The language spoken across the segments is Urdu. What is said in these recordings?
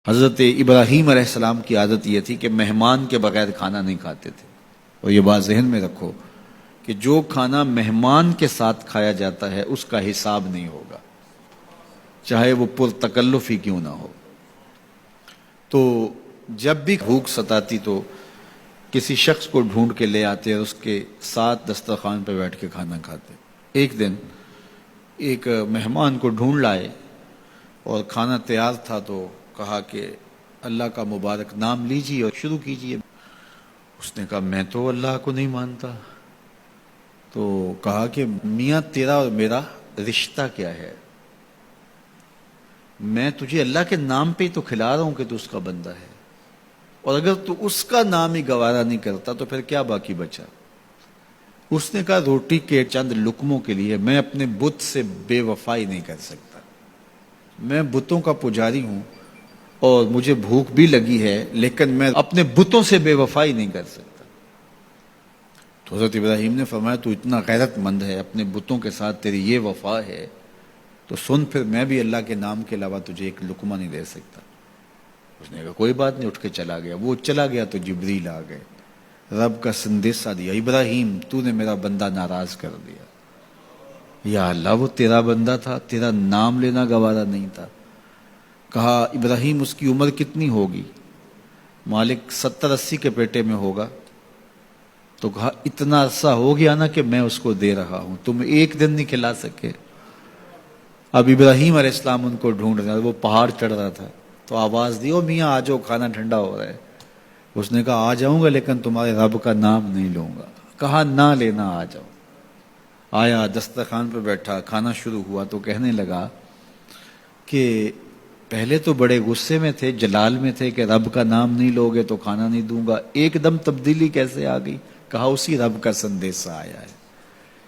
حضرت ابراہیم علیہ السلام کی عادت یہ تھی کہ مہمان کے بغیر کھانا نہیں کھاتے تھے. اور یہ بات ذہن میں رکھو کہ جو کھانا مہمان کے ساتھ کھایا جاتا ہے اس کا حساب نہیں ہوگا، چاہے وہ پرتکلف ہی کیوں نہ ہو. تو جب بھی بھوک ستاتی تو کسی شخص کو ڈھونڈ کے لے آتے اور اس کے ساتھ دسترخوان پہ بیٹھ کے کھانا کھاتے. ایک دن ایک مہمان کو ڈھونڈ لائے اور کھانا تیار تھا تو کہا کہ اللہ کا مبارک نام لیجیے اور شروع کیجیے. اس نے کہا میں تو اللہ کو نہیں مانتا. تو کہا کہ میاں تیرا اور میرا رشتہ کیا ہے؟ میں تجھے اللہ کے نام پہ ہی تو کھلا رہا ہوں کہ تو اس کا بندہ ہے، اور اگر تو اس کا نام ہی گوارا نہیں کرتا تو پھر کیا باقی بچا؟ اس نے کہا روٹی کے چند لقموں کے لیے میں اپنے بت سے بے وفائی نہیں کر سکتا. میں بتوں کا پجاری ہوں اور مجھے بھوک بھی لگی ہے، لیکن میں اپنے بتوں سے بے وفائی نہیں کر سکتا. تو حضرت ابراہیم نے فرمایا تو اتنا غیرت مند ہے، اپنے بتوں کے ساتھ تیری یہ وفا ہے، تو سن پھر میں بھی اللہ کے نام کے علاوہ تجھے ایک لقمہ نہیں دے سکتا. اس نے کہا کوئی بات نہیں، اٹھ کے چلا گیا. وہ چلا گیا تو جبریل آ گئے، رب کا سندیسہ دیا، ابراہیم تو نے میرا بندہ ناراض کر دیا. یا اللہ وہ تیرا بندہ تھا، تیرا نام لینا گوارا نہیں تھا. کہا ابراہیم اس کی عمر کتنی ہوگی؟ مالک 70-80 کے پیٹے میں ہوگا. تو کہا اتنا عرصہ ہو گیا نا کہ میں اس کو دے رہا ہوں، تم ایک دن نہیں کھلا سکے. اب ابراہیم علیہ السلام ان کو ڈھونڈ رہا، وہ پہاڑ چڑھ رہا تھا تو آواز دی او میاں آ جاؤ کھانا ٹھنڈا ہو رہا ہے. اس نے کہا آ جاؤں گا لیکن تمہارے رب کا نام نہیں لوں گا. کہا نہ لینا، آ جاؤ. آیا دسترخوان پہ بیٹھا، کھانا شروع ہوا تو کہنے لگا کہ پہلے تو بڑے غصے میں تھے، جلال میں تھے کہ رب کا نام نہیں لوگے تو کھانا نہیں دوں گا، ایک دم تبدیلی کیسے آ گئی؟ کہا اسی رب کا سندیسہ آیا ہے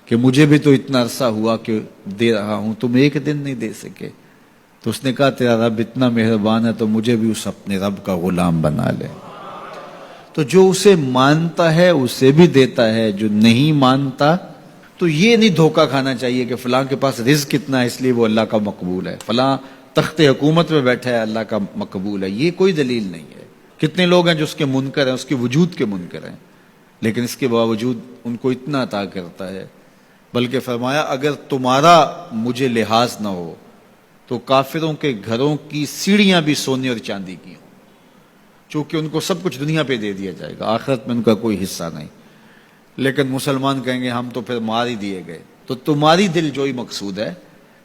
کہ مجھے بھی تو اتنا عرصہ ہوا کہ دے رہا ہوں، تم ایک دن نہیں دے سکے. تو اس نے کہا تیرا رب اتنا مہربان ہے تو مجھے بھی اس اپنے رب کا غلام بنا لے. تو جو اسے مانتا ہے اسے بھی دیتا ہے، جو نہیں مانتا تو یہ نہیں دھوکہ کھانا چاہیے کہ فلاں کے پاس رزق کتنا ہے اس لیے وہ اللہ کا مقبول ہے، فلاں تخت حکومت میں بیٹھا ہے اللہ کا مقبول ہے. یہ کوئی دلیل نہیں ہے. کتنے لوگ ہیں جو اس کے منکر ہیں، اس کے وجود کے منکر ہیں، لیکن اس کے باوجود ان کو اتنا عطا کرتا ہے. بلکہ فرمایا اگر تمہارا مجھے لحاظ نہ ہو تو کافروں کے گھروں کی سیڑھیاں بھی سونے اور چاندی کی ہوں، چونکہ ان کو سب کچھ دنیا پہ دے دیا جائے گا، آخرت میں ان کا کوئی حصہ نہیں. لیکن مسلمان کہیں گے ہم تو پھر مار ہی دیے گئے. تو تمہاری دل جوئی مقصود ہے،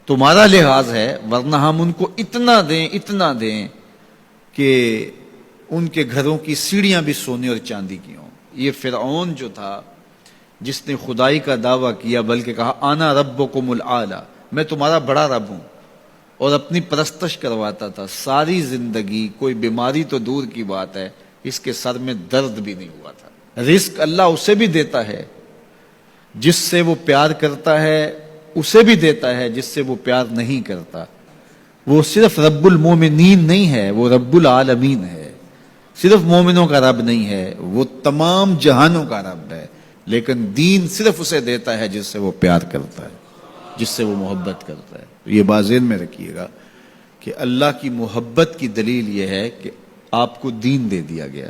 تمہارا لحاظ ہے، ورنہ ہم ان کو اتنا دیں کہ ان کے گھروں کی سیڑھیاں بھی سونے اور چاندی کی ہوں. یہ فرعون جو تھا جس نے خدائی کا دعویٰ کیا، بلکہ کہا آنا ربکم الاعلی، میں تمہارا بڑا رب ہوں، اور اپنی پرستش کرواتا تھا. ساری زندگی کوئی بیماری تو دور کی بات ہے، اس کے سر میں درد بھی نہیں ہوا تھا. رزق اللہ اسے بھی دیتا ہے جس سے وہ پیار کرتا ہے، اسے بھی دیتا ہے جس سے وہ پیار نہیں کرتا. وہ صرف رب المومنین نہیں ہے، وہ رب العالمین ہے. صرف مومنوں کا رب نہیں ہے، وہ تمام جہانوں کا رب ہے. لیکن دین صرف اسے دیتا ہے جس سے وہ پیار کرتا ہے، جس سے وہ محبت کرتا ہے. یہ بات ذہن میں رکھیے گا کہ اللہ کی محبت کی دلیل یہ ہے کہ آپ کو دین دے دیا گیا.